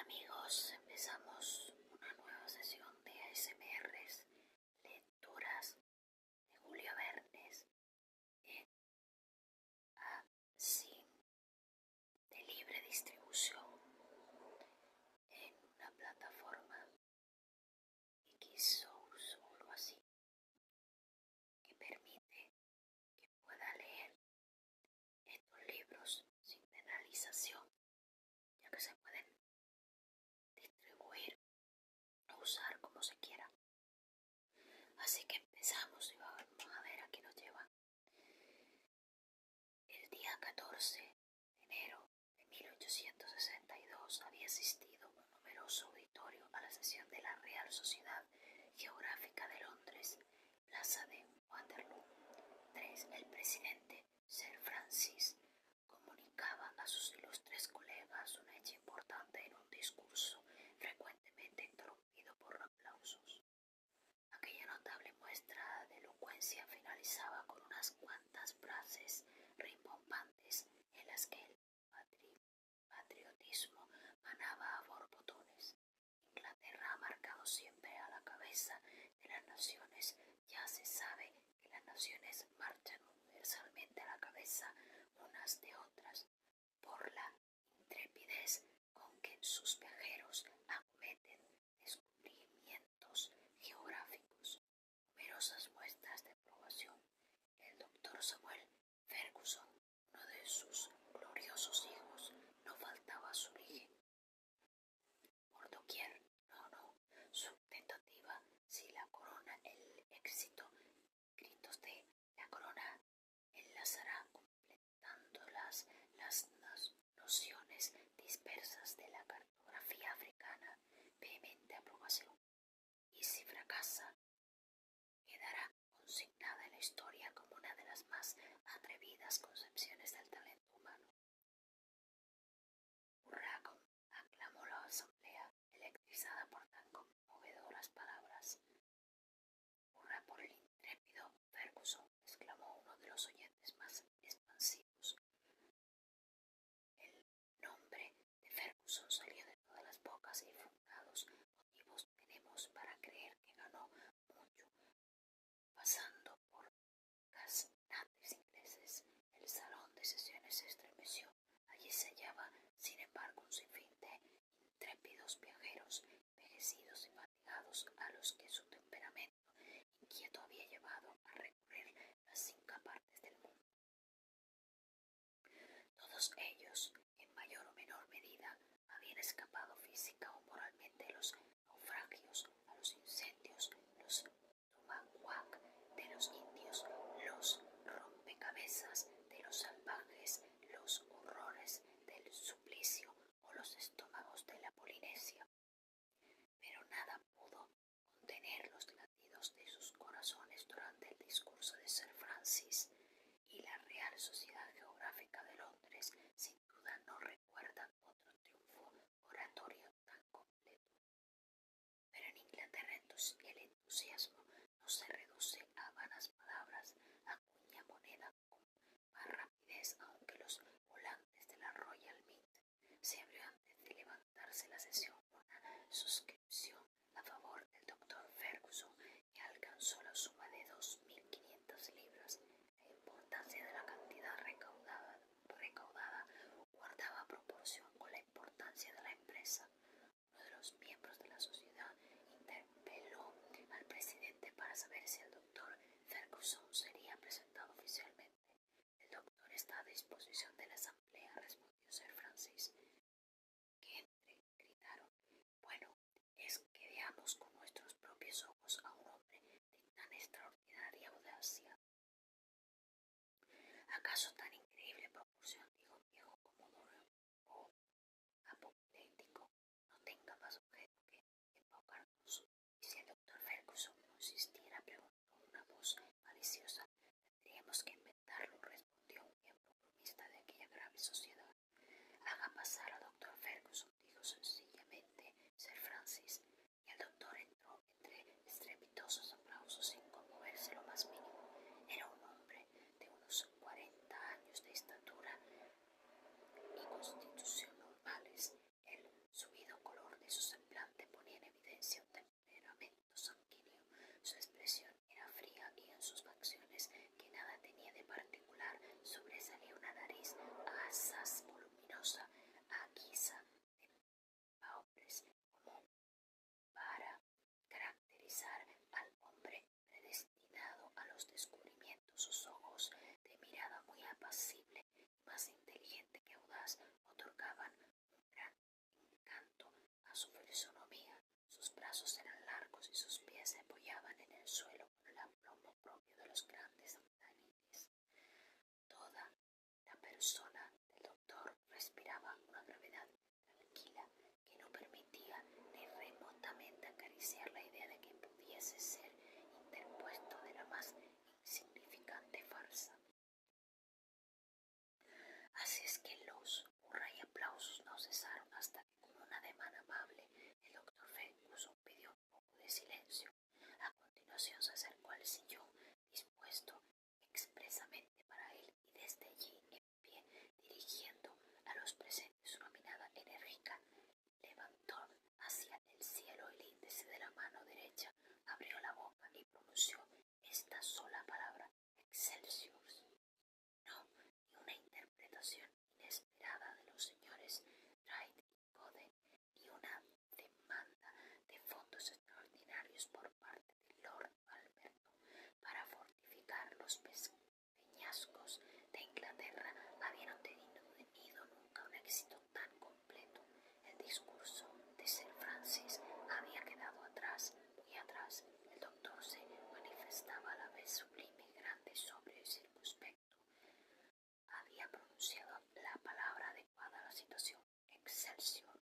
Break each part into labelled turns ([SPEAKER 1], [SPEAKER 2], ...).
[SPEAKER 1] Amigos, empezamos una nueva sesión de ASMRs, lecturas de Julio Verne en Sin de libre distribución en una plataforma Xsource o algo así que permite que pueda leer estos libros sin penalización, ya que se pueden distribuir o usar como se quiera. Así que empezamos y vamos a ver a qué nos lleva. El día 14 de enero de 1862 había asistido un numeroso auditorio a la sesión de la Real Sociedad Geográfica de Londres, Plaza de Waterloo. 3. El presidente, Sir Francis, comunicaba a sus ilustres colegas un hecho importante en un discurso frecuentemente interrumpido por aplausos. Aquella notable muestra de elocuencia finalizaba con unas cuantas frases rimbombantes en las que el patriotismo manaba a borbotones. Inglaterra ha marcado siempre a la cabeza de las naciones. Ya se sabe que las naciones marchan universalmente a la cabeza unas de otras por la intrepidez con que sus viajeros acometen descubrimientos geográficos. Numerosas muestras de aprobación. El doctor Samuel Ferguson, uno de sus gloriosos hijos, no faltaba a su origen. Por doquier, su tentativa, si la corona el éxito, gritos de la corona enlazará completando las nociones dispersas de la cartografía africana, vehemente aprobación. Y si fracasa, quedará consignada en la historia como una de las más atrevidas concepciones del talento humano. Hurra, aclamó la asamblea, electrizada por tan conmovedoras palabras. Hurra por el intrépido Ferguson, exclamó uno de los oyentes más expansivos. El nombre de Ferguson salió de todas las bocas y fundados motivos tenemos para creer que ganó mucho. Pasando por gaznates ingleses, el salón de sesiones se estremeció. Allí se hallaba, sin embargo, un sinfín de intrépidos viajeros, envejecidos y fatigados, a los que su temperamento inquieto había llevado a recorrer las 5 partes del mundo. Todos ellos, en mayor o menor medida, habían escapado física o moralmente a los naufragios, a los incendios, los tomahawk de los indios, los rompecabezas de los salvajes, los horrores del suplicio o los estómagos de la Polinesia. Pero nada pudo contener los latidos de sus corazones durante el discurso de Sir Francis, y la Real Sociedad Geográfica de Londres sin duda no recuerda otro triunfo oratorio tan completo. Pero en Inglaterra el entusiasmo no se reduce a vanas palabras, acuña moneda con más rapidez, aunque los volantes de la Royal Mint. Se abrió antes de levantarse la sesión una suscripción a favor del doctor Ferguson que alcanzó la suma de 2.500 libras. La importancia de la cantidad recaudada guardaba proporción con la importancia de la empresa. Uno de los miembros de la sociedad interpeló al presidente para saber si el doctor Ferguson sería presentado oficialmente. El doctor está a disposición de la asamblea, respondió Sir Francis. Que entre, gritaron. Bueno, es que veamos con nuestros propios ojos a un hombre de tan extraordinaria audacia. ¿Acaso tan increíble proporción, dijo un viejo comodoro o apoplético, no tenga más objeto que embaucarnos? Y si el doctor Ferguson no insistiera, preguntó una voz maliciosa. Tendríamos que inventarlo, respondió un miembro bromista de aquella grave sociedad. Haga pasar al doctor Ferguson, dijo sencillamente Sir Francis, y el doctor entró entre estrepitosos aplausos sin conmoverse lo más mínimo. Era un hombre de unos 40 años de estatura y constitución normales. El subido color acariciar la idea de que pudiese ser interpuesto de la más insignificante farsa. Así es que los hurra y aplausos no cesaron hasta que, con un ademán amable, el doctor Ferguson pidió un poco de silencio. A continuación se acercó al sillón dispuesto expresamente para él y desde allí, en pie, dirigiendo a los presentes una mirada enérgica, levantó hacia el cielo el índice de la mano derecha, abrió la boca y pronunció esta sola palabra: Excelsior. No, ni una interpretación inesperada de los señores Wright y Coden, ni una demanda de fondos extraordinarios por parte de Lord Alberto para fortificar los peñascos de Inglaterra habían tenido nunca un éxito tan completo. El discurso de Sir Francis había quedado atrás, muy atrás. El doctor se manifestaba a la vez sublime, grande, sobrio y circunspecto. Había pronunciado la palabra adecuada a la situación: Excelsior.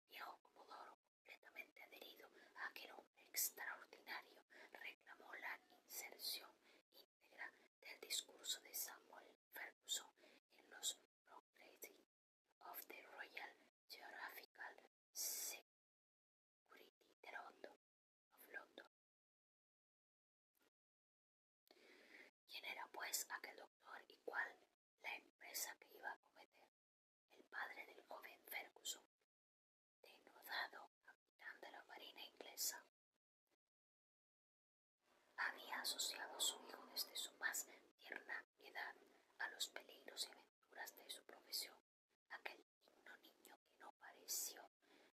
[SPEAKER 1] El viejo Comodoro, completamente adherido a aquel hombre extraordinario, reclamó la inserción íntegra del discurso de Samuel Ferguson en los Progressive of the Royal Geographical Society de London. ¿Quién era pues aquel doctor y cuál la empresa que iba a cometer? El padre del joven Ferguson, denodado capitán de la marina inglesa, había asociado a su hijo desde su más tierna edad a los peligros y aventuras de su profesión. Aquel digno niño, que no pareció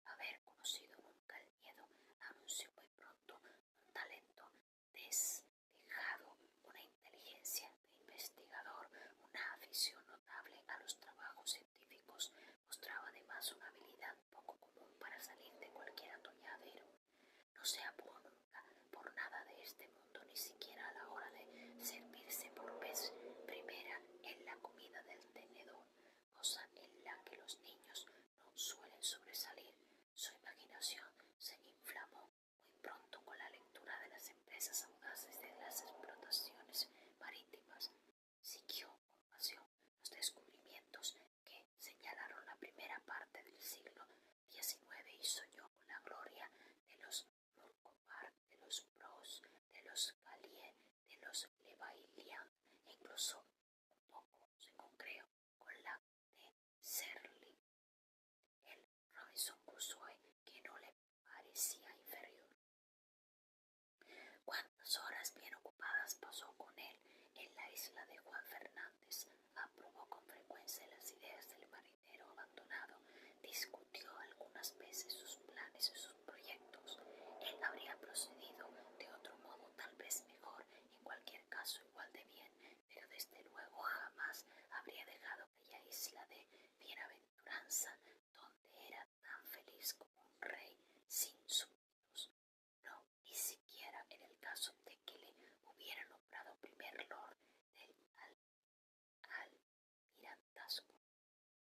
[SPEAKER 1] haber conocido nunca el miedo, anunció muy pronto un talento despejado, una inteligencia de investigador, una afición notable a los trabajos científicos. Mostraba además una habilidad poco común para salir de cualquier atolladero. No se apuró nunca por nada de este mundo, ni siquiera a la hora de servirse por vez primera en la comida del tenedor, cosa en la que los niños no suelen sobresalir. Su imaginación se inflamó muy pronto con la lectura de las empresas audaces de las explotaciones marítimas. Siguió con pasión los descubrimientos que señalaron la primera parte del siglo XIX y soñó con la gloria de los Murcomar, de los Bros, de los Gallier, de los Levaillant e incluso un poco se concreó con la de Serling, el Robinson Crusoe, que no le parecía inferior. Cuántas horas bien ocupadas pasó con él en la isla de Juan Fernández. Aprobó con frecuencia las ideas del marinero abandonado, discutió algunas veces sus planes y sus proyectos. Él habría procedido de otro modo, tal vez mejor, en cualquier caso igual de bien, pero desde luego jamás habría dejado aquella isla de bienaventuranza donde era tan feliz como un rey sin súbditos. No, ni siquiera en el caso de que le hubiera nombrado primer lord del almirantazgo.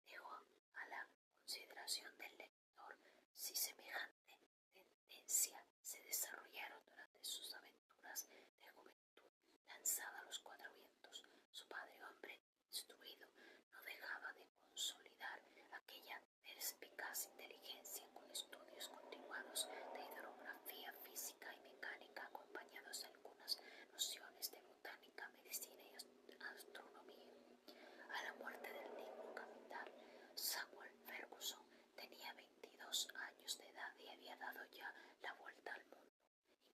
[SPEAKER 1] Dejó a la consideración del lector si semejante tendencia se desarrollaron durante sus aventuras de juventud lanzada a los cuatro vientos. Su padre, hombre instruido, no dejaba de consolidar aquella perspicaz inteligencia con estudios continuados de hidrografía, física y mecánica, acompañados de algunas nociones de botánica, medicina y astronomía. A la muerte del digno capitán, Samuel Ferguson tenía 22 años de edad y había dado ya la vuelta al mundo.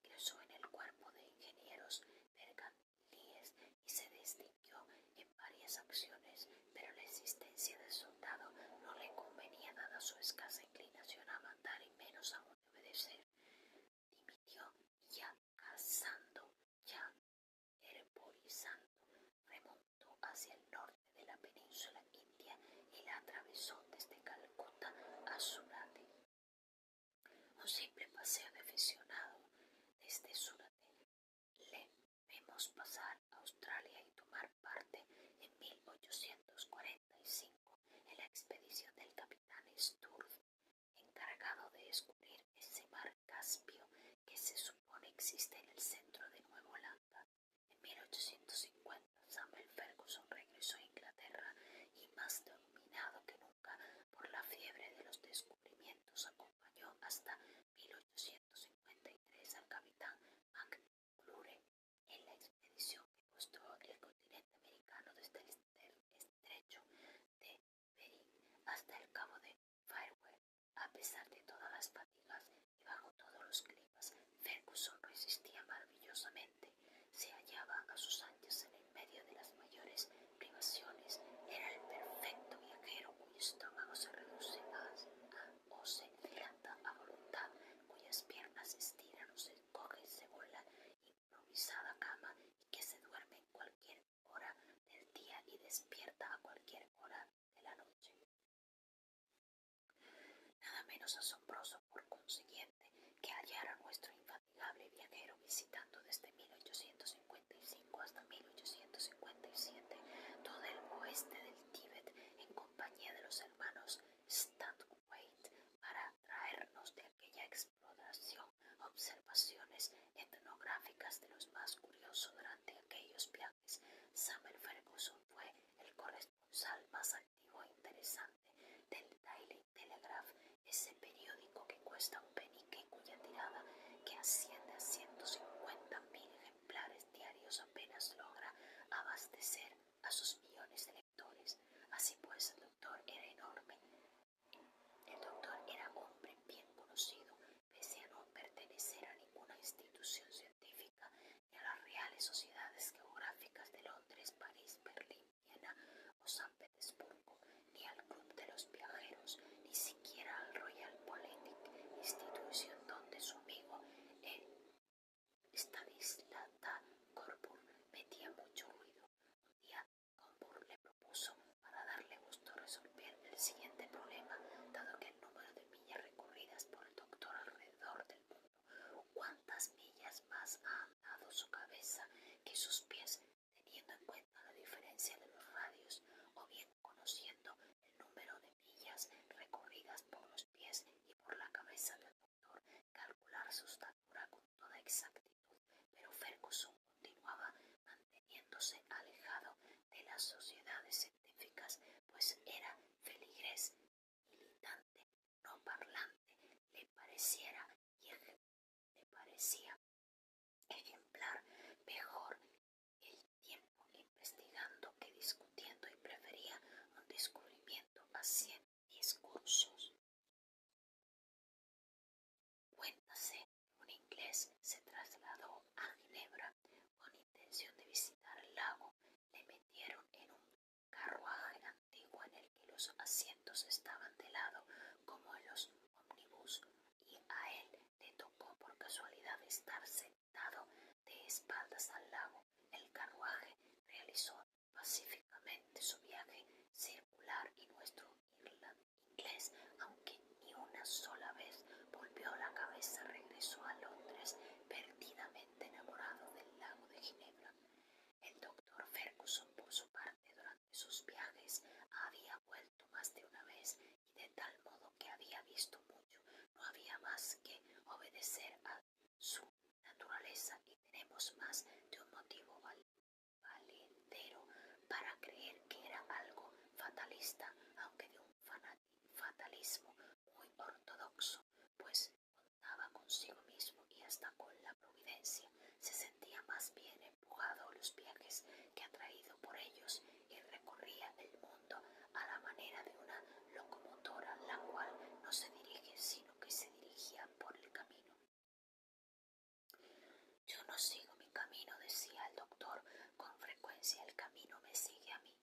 [SPEAKER 1] Ingresó en el cuerpo de ingenieros mercantiles y se distinguió en varias acciones, pero la existencia de soldado no le convenía dada su escasa inclinación a mandar y menos aún de obedecer. Dimitió y ya cazando, ya herborizando, remontó hacia el norte de la península india y la atravesó desde Calcuta a Surate. Un simple paseo de aficionado desde Surate. Le vemos pasar a Australia y tomar parte en 1845 en la expedición del capitán Sturz, encargado de descubrir ese mar Caspio existe en el centro de Nueva Holanda. En 1850, Samuel Ferguson regresó a Inglaterra y, más dominado que nunca por la fiebre de los descubrimientos, acompañó hasta 1853 al capitán McClure en la expedición que costó el continente americano desde el estrecho de Bering hasta el cabo de Farewell. A pesar de todas las fatigas y bajo todos los climas, Ferguson resistía maravillosamente. Se hallaba a sus anchas en el medio de las mayores privaciones. Era el perfecto viajero cuyo estómago se reduce o se dilata a voluntad, cuyas piernas se estiran o se encogen según la improvisada cama, y que se duerme en cualquier hora del día y despierta a cualquier hora de la noche. Nada menos asombroso, por consiguiente, que hallar a nuestro infatigable viajero visitando desde 1855 hasta 1857 todo el oeste del Tíbet en compañía de los hermanos Stanthwaite para traernos de aquella exploración observaciones etnográficas de los más curiosos. Durante aquellos viajes, Samuel Ferguson fue el corresponsal más activo e interesante del Daily Telegraph, ese periódico que cuesta un penique y cuya tirada, que asciende a 150.000 ejemplares diarios, apenas logra abastecer a sus millones de lectores. Así pues, el doctor era enorme. El doctor era hombre bien conocido, pese a no pertenecer a ninguna institución científica, ni a las reales sociedades geográficas de Londres, París, Berlín, Viena o San Petersburgo, ni al Club de los Viajeros, ni siquiera al Royal Polytechnic, institución donde su amigo el Stanislav Coburn metía mucho ruido. Un día Coburn le propuso, para darle gusto, resolver el siguiente problema, dado que el número de millas recorridas por el doctor alrededor del mundo: ¿cuántas millas más ha andado su cabeza que sus pies, teniendo en cuenta la diferencia de los radios, o bien conociendo el número de millas recorridas por los pies y por la cabeza del doctor, calcular su estatura con toda exactitud? Pero Ferguson continuaba manteniéndose alejado de las sociedades científicas, pues era feligrés, militante, no parlante. Le parecía ejemplar mejor el tiempo investigando que discutiendo, y prefería un descubrimiento a 100 discursos. Cuéntase que un inglés se trasladó a Ginebra con intención de visitar el lago. Le metieron en un carruaje antiguo en el que los asientos estaban de lado como en los ómnibus, y a él le tocó por casualidad estar sentado de espaldas al lago. El carruaje realizó pacíficamente su viaje circular, y nuestro inglés, aunque ni una sola vez volvió la cabeza, regresó a Londres perdidamente enamorado del lago de Ginebra. El doctor Ferguson, por su parte, durante sus viajes había vuelto más de una vez, y de tal modo que había visto mucho. No había más que obedecer a su naturaleza, y tenemos más de un motivo valedero para creer que era algo fatalista, aunque de un fatalismo muy ortodoxo, pues contaba consigo mismo y hasta con la providencia. Se sentía más bien empujado a los viajes que atraído por ellos, y recorría el mundo a la manera de una locomotora, la cual no se dirige, sino que se dirigía por el camino. Yo no sigo mi camino, decía el doctor con frecuencia, el camino me sigue a mí.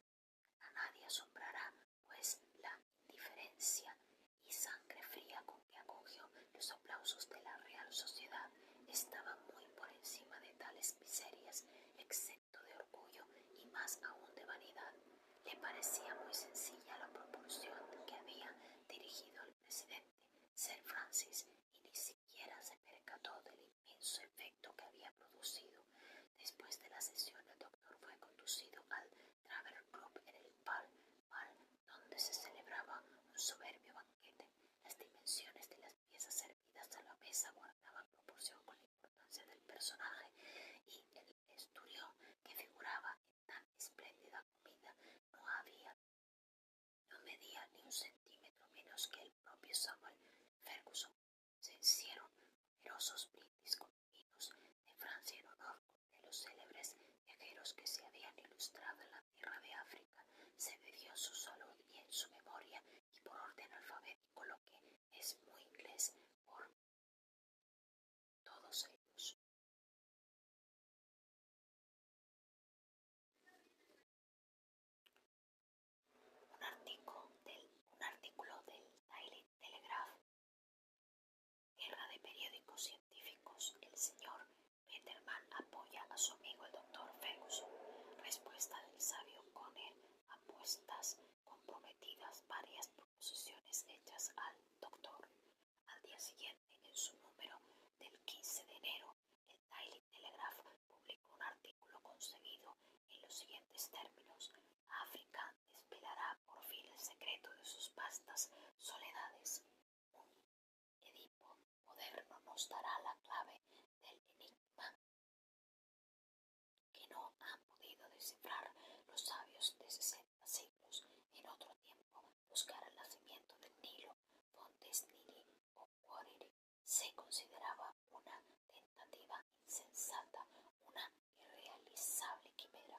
[SPEAKER 1] A nadie asombrará, pues, la indiferencia y sangre fría con que acogió los aplausos de la Real Sociedad estaba muy por encima de tales miserias, exento de orgullo y más aún de vanidad. Le parecía muy sencilla la proporción que había dirigido el presidente Sir Francis, y ni siquiera se percató del inmenso efecto que había producido. Después de la sesión, el doctor fue conducido al Travel Club en el Pall Mall, donde se celebraba un soberbio banquete. Las dimensiones de las piezas servidas a la mesa guardaban proporción con la importancia del menos que el propio Samuel Ferguson. Se hicieron numerosos brindis con vinos de Francia en honor de los célebres viajeros que se habían ilustrado en la tierra de África. Se bebió en su salud y en su memoria, y por orden alfabético, lo que es muy inglés, por todos ellos. Un artículo del Daily Telegraph. Guerra de periódicos científicos. El señor Peterman apoya a su amigo el doctor Ferguson. Respuesta del sabio Conner. Apuestas comprometidas. Varias proposiciones hechas al doctor. Al día siguiente, en su número del 15 de enero, el Daily Telegraph publicó un artículo concebido en los siguientes términos: África desvelará por fin el secreto de sus vastas soledades. Un Edipo moderno nos dará la clave del enigma que no han podido descifrar los sabios de 60 siglos. En otro tiempo, buscar el nacimiento del Nilo, Fontes Nili o Wariri, se consideraba una tentativa insensata, una irrealizable quimera.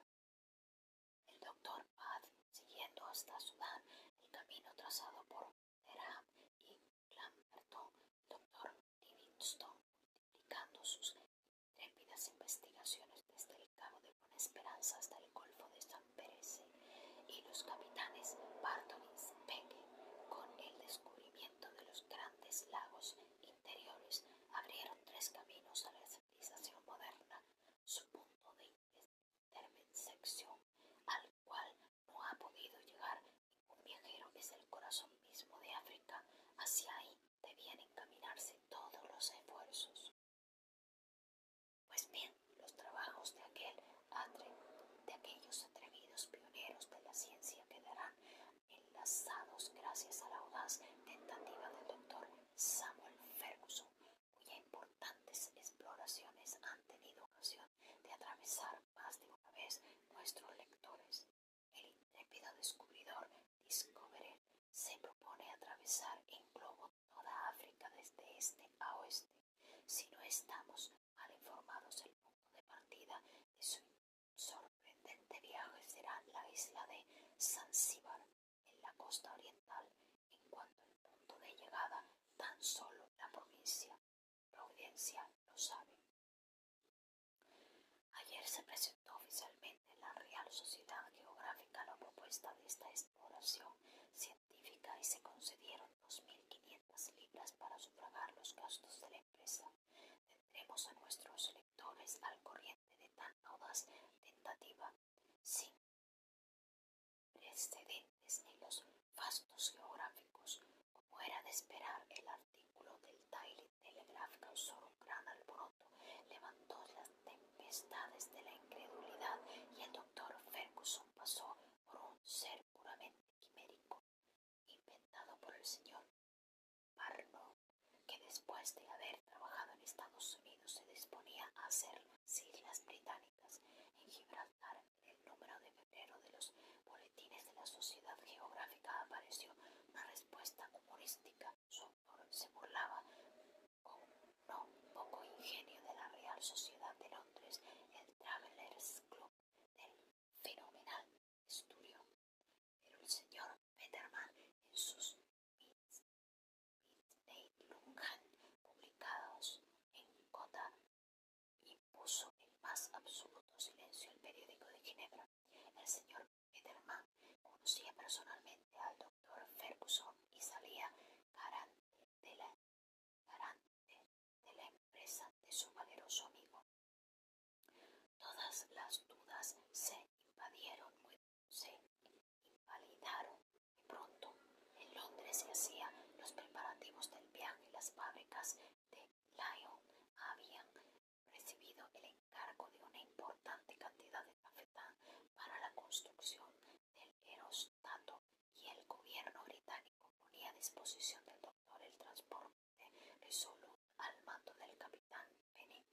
[SPEAKER 1] El doctor Bath, siguiendo hasta Sudán el camino trazado por Derham y Clamperton, el doctor Livingstone, multiplicando sus intrépidas investigaciones desde el Cabo de Buena Esperanza hasta el Golfo de San Pérez, y los capitanes Barton y Speke, con el descubrimiento de los grandes lagos interiores, abrieron tres caminos a la civilización moderna. Su punto de intersección, al cual no ha podido llegar ningún viajero, es el corazón mismo de África. Hacia ahí debían encaminarse todos los esfuerzos. Pues bien, los trabajos de aquellos atrevidos pioneros de la ciencia quedarán enlazados gracias a la audaz tentativa del doctor Samuel Ferguson, cuyas importantes exploraciones han tenido ocasión de atravesar más de una vez nuestros lectores. El intrépido descubridor Discoverer se propone atravesar en globo toda África desde este a oeste. Si no estamos mal informados, el punto de partida de su sorprendente viaje será la isla de Zanzíbar, en la costa oriental, en cuanto al punto de llegada, tan solo la Providencia lo sabe. Ayer se presentó oficialmente en la Real Sociedad Geográfica la propuesta de esta exploración científica y se concedieron 2.500 libras para sufragar los gastos de la empresa. Tendremos a nuestros lectores al corriente de tan audaz tentativa, sin precedentes en los fastos geográficos. Como era de esperar, el artículo del Daily Telegraph causó un gran alboroto, levantó las tempestades de la incredulidad, y el doctor Ferguson pasó por un ser puramente quimérico, inventado por el señor Barnum, que después de haber trabajado en Estados Unidos se disponía a hacerlo en Islas Británicas. En Gibraltar, en el número de febrero de los boletines de la Sociedad Geográfica, apareció una respuesta humorística. Su autor se burlaba con no poco ingenio de la Real Sociedad de Londres, el Travellers Club, del fenomenal estudio. Pero el señor Peterman, en sus Midday Luncheon, publicados en Cota, impuso el más absoluto silencio al periódico de Ginebra. El señor Peterman conocía personalmente al doctor Ferguson y salía garante de la empresa de su valeroso amigo. Todas las dudas se invalidaron muy pronto. En Londres se hacían los preparativos del viaje. Las fábricas de Lyon habían recibido el encargo de una importante cantidad de tafetán para la construcción del aerostato, y el gobierno británico ponía a disposición del doctor el transporte Resolute al mando del capitán Bennett.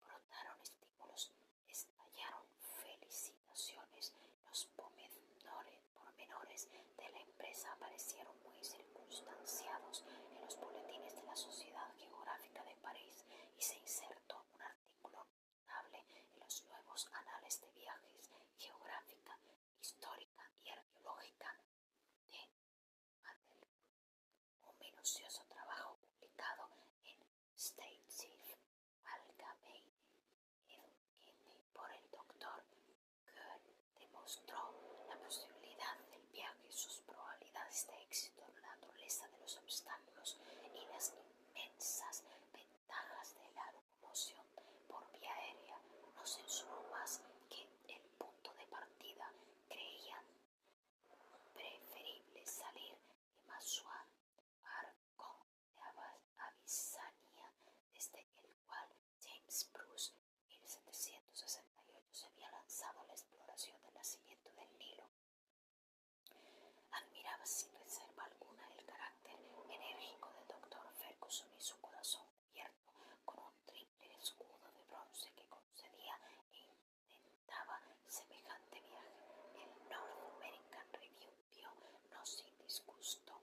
[SPEAKER 1] Brotaron estímulos, estallaron felicitaciones, los pormenores de la empresa aparecieron muy circunstanciales. este éxito, la naturaleza de los obstáculos y las inmensas ventajas de la locomoción por vía aérea, no censuró más que el punto de partida. Creían preferible salir de Masua Arcón de Abisania, desde el cual James Bruce en 1768 se había lanzado a la exploración del nacimiento del Nilo. Admiraba sin reserva alguna el carácter enérgico del doctor Ferguson y su corazón cubierto con un triple escudo de bronce que concedía e intentaba semejante viaje. El North American Review vio, no sin disgusto,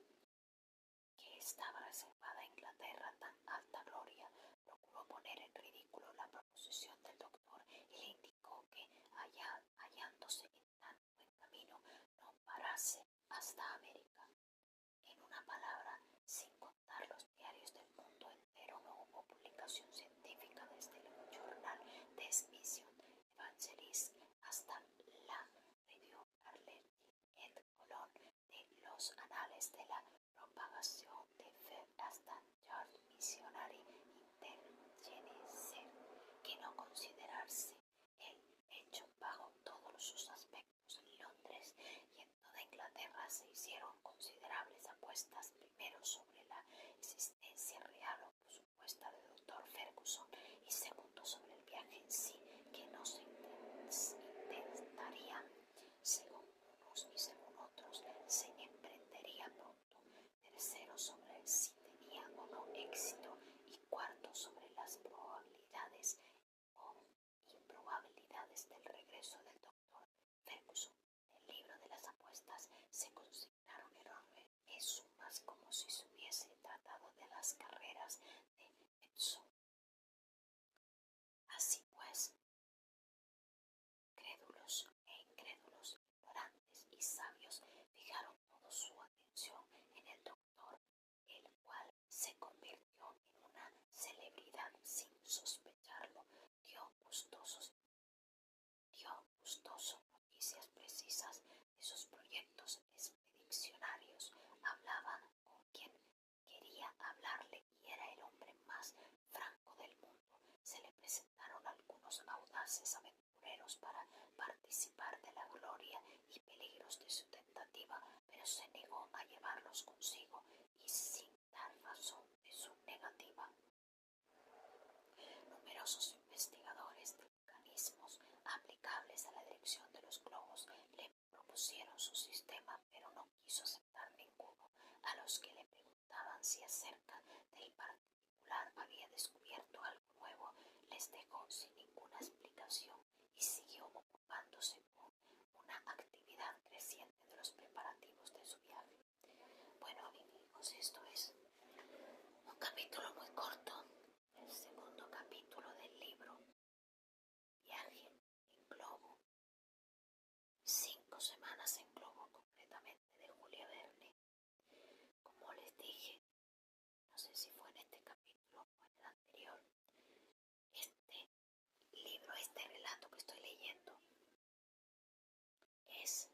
[SPEAKER 1] que estaba reservada a Inglaterra tan alta gloria. Procuró poner en ridículo la proposición del doctor y le indicó que, hallándose en tan buen camino, no parase hasta América. En una palabra, sin contar los diarios del mundo entero, no hubo publicación científica desde el Journal des Missions Evangelistes hasta la Revue Arlequin et Colon, de los Anales de la Propagación de Fe hasta Yard Missionary Intergeneser, que no considerarse el hecho bajo todos sus aspectos. En Londres y en toda Inglaterra se hicieron considerables apuestas, primero sobre la existencia real o supuesta del doctor Ferguson y segundo sobre el viaje en sí, que no se intentaría según unos y según otros, se emprendería pronto, tercero sobre si tenía o no éxito y cuarto sobre las probabilidades o improbabilidades del regreso del doctor Ferguson. En el libro de las apuestas se consignaron enormes sumas, como si se hubiese tratado de las carreras de Epsom. Así pues, crédulos e incrédulos, ignorantes y sabios fijaron toda su atención en el doctor, el cual se convirtió en una celebridad sin sospecharlo. Dio gustosas noticias precisas de sus proyectos expedicionarios. Hablaba con quien quería hablarle y era el hombre más franco del mundo. Se le presentaron algunos audaces aventureros para participar de la gloria y peligros de su tentativa, pero se negó a llevarlos consigo y sin dar razón de su negativa. Numerosos investigadores de mecanismos aplicables a la dirección de los globos le propusieron su sistema, pero no quiso aceptar ninguno. A los que le preguntaban si acerca del particular había descubierto algo nuevo, les dejó sin ninguna explicación y siguió ocupándose con una actividad creciente de los preparativos de su viaje. Bueno, amigos, esto es un capítulo muy corto, el segundo capítulo del libro Viaje en Globo, 5 semanas en globo, concretamente, de Julia Verne. Como les dije, no sé si fue en este capítulo o en el anterior, este libro, este relato que estoy leyendo es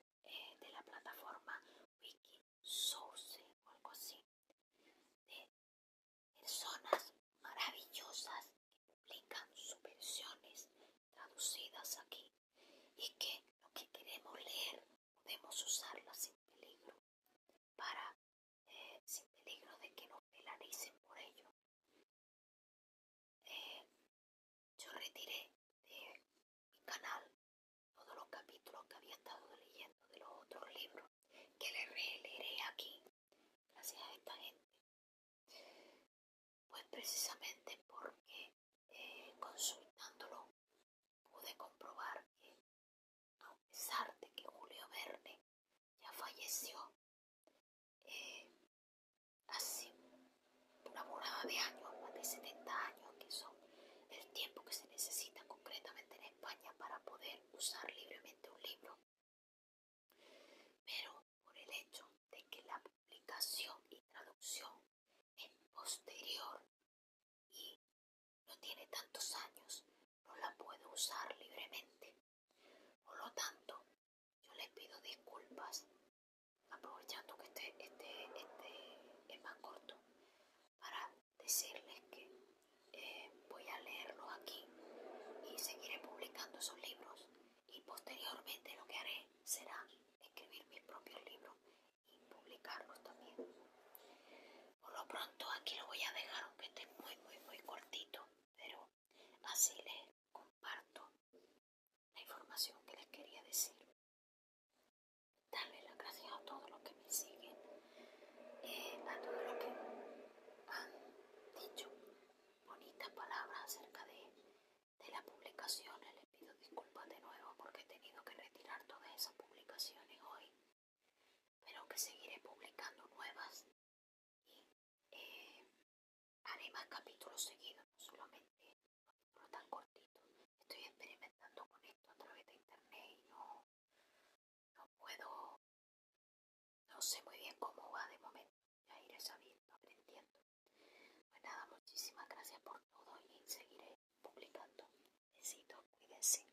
[SPEAKER 1] de la plataforma Wikisource o algo así, de personas maravillosas que publican sus versiones traducidas aquí y que lo que queremos leer podemos usarlas sin peligro sin peligro de que nos penalicen por ello. Yo retiré de mi canal todos los capítulos que había estado leyendo de los otros libros que le releeré aquí gracias a esta gente, pues precisamente porque consultándolo pude comprobar que, a pesar de que Julio Verne ya falleció hace una volada de años, más de 70 años, que son el tiempo que se necesita concretamente en España para poder usar libremente un libro, pero por el hecho de que la publicación y traducción es posterior y no tiene tantos años, no la puedo usar libremente. Por lo tanto, yo les pido disculpas, aprovechando que este corto para decirles que voy a leerlos aquí y seguiré publicando esos libros, y posteriormente lo que haré será escribir mis propios libros y publicarlos también. Por lo pronto aquí lo voy a dejar, aunque esté muy cortito, pero así les comparto la información que les quería decir. Darle las gracias a todos los que me siguen, a todos los que han dicho bonitas palabras acerca de las publicaciones. Les pido disculpas de nuevo porque he tenido que retirar todas esas publicaciones hoy, pero que seguiré publicando nuevas y haré más capítulos seguidos, no solamente capítulos tan cortitos. Estoy experimentando con esto a través de internet y no puedo, no sé muy bien cómo va de momento. Ya iré sabiendo, aprendiendo. Pues nada, muchísimas gracias por todo y seguiré publicando. Besitos, cuídense.